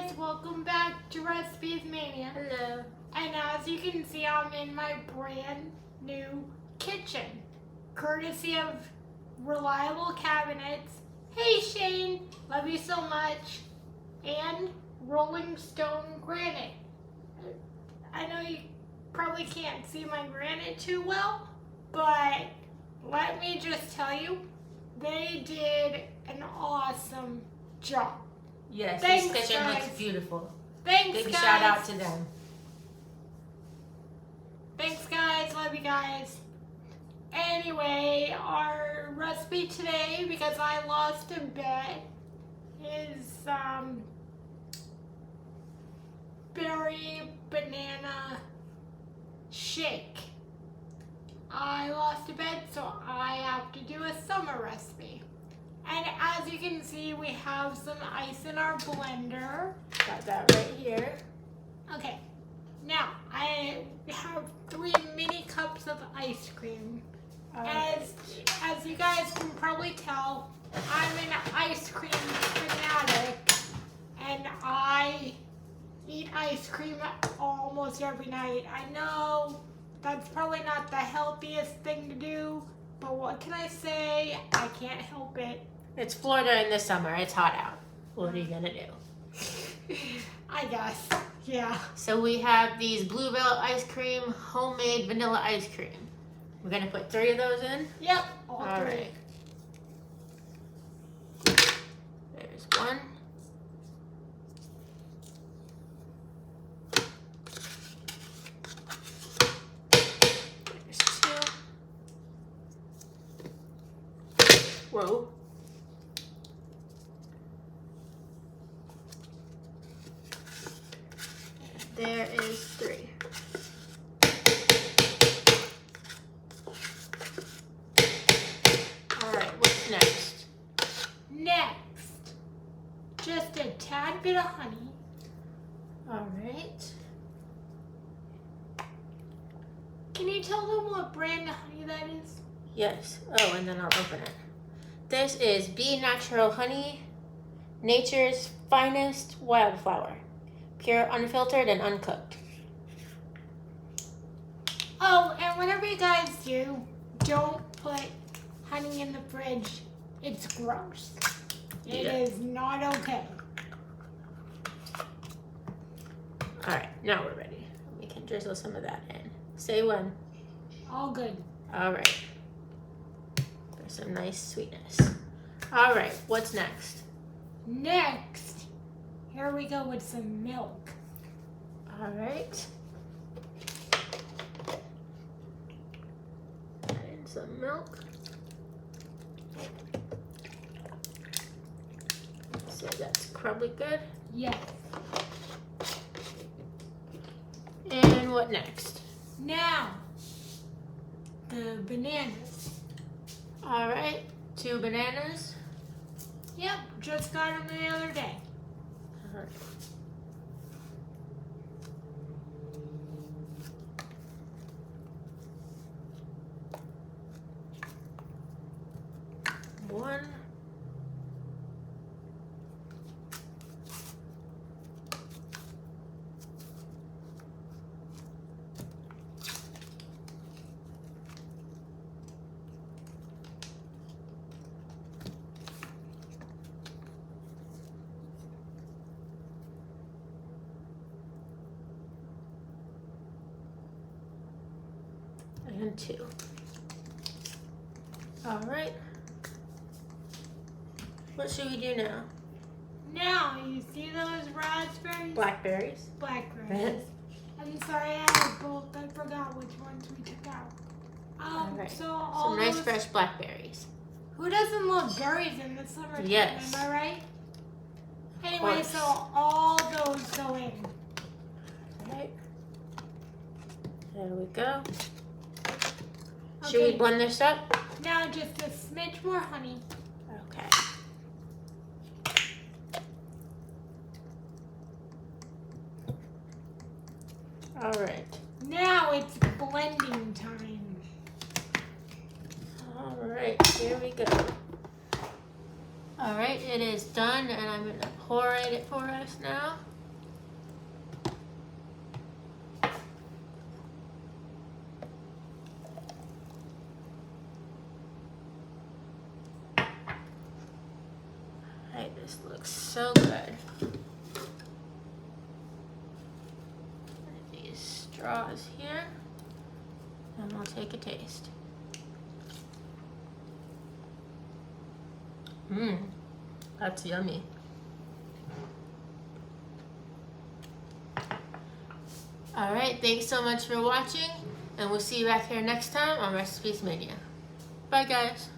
guys, welcome back to Recipes Mania. Hello. And as you can see, I'm in my brand new kitchen, courtesy of Reliable Cabinets. Hey Shane, love you so much. And Rolling Stone Granite. I know you probably can't see my granite too well, but let me just tell you, they did an awesome job. Yes, Thanks, this kitchen guys. looks beautiful. Thanks, Big guys. shout out to them. Thanks, guys. Love you guys. Anyway, our recipe today, because I lost a bet, is berry banana shake. I lost a bet, so I have to do a summer recipe. And as you can see, we have some ice in our blender. Got that right here. Okay, now I have 3 mini cups of ice cream. As you guys can probably tell, I'm an ice cream fanatic, and I eat ice cream almost every night. I know that's probably not the healthiest thing to do, but what can I say? I can't help it. It's Florida in the summer. It's hot out. What are you gonna do? I guess, yeah. So we have these Bluebell ice cream, homemade vanilla ice cream. We're gonna put 3 of those in. Yep, all All 3. right. There's 1. There's 2. Whoa. There is 3. All right, what's next? Next, just a tad bit of honey. All right. Can you tell them what brand of honey that is? Yes. Oh, and then I'll open it. This is Be Natural Honey, Nature's Finest Wildflower. Pure, unfiltered, and uncooked. Oh, and whatever you guys do, don't put honey in the fridge. It's gross. It is not okay. All right, now we're ready. We can drizzle some of that in. Say when. All good. All right. There's some nice sweetness. All right, what's next? Next, here we go with some milk. All right. Add in some milk. So that's probably good. Yes. And what next? Now, the bananas. All right, 2 bananas. Yep, just got them the other day. All right. One. And 2. All right. What should we do now? Now, you see those raspberries? Blackberries. Blackberries. I'm sorry, I had both. I forgot which ones we took out. All right. So all Some nice those, fresh blackberries. Who doesn't love berries in the summertime? Yes. Am I right? Anyway, course. so all those go in. All right. There we go. Should Okay. we blend this up? Now just a smidge more honey. Okay. All right. Now it's blending time. All right, here we go. All right, it is done, and I'm gonna pour it for us now. Alright, this looks so good. These straws here, and we'll take a taste. Mmm, that's yummy. Alright, thanks so much for watching, and we'll see you back here next time on Recipes Mania. Bye guys.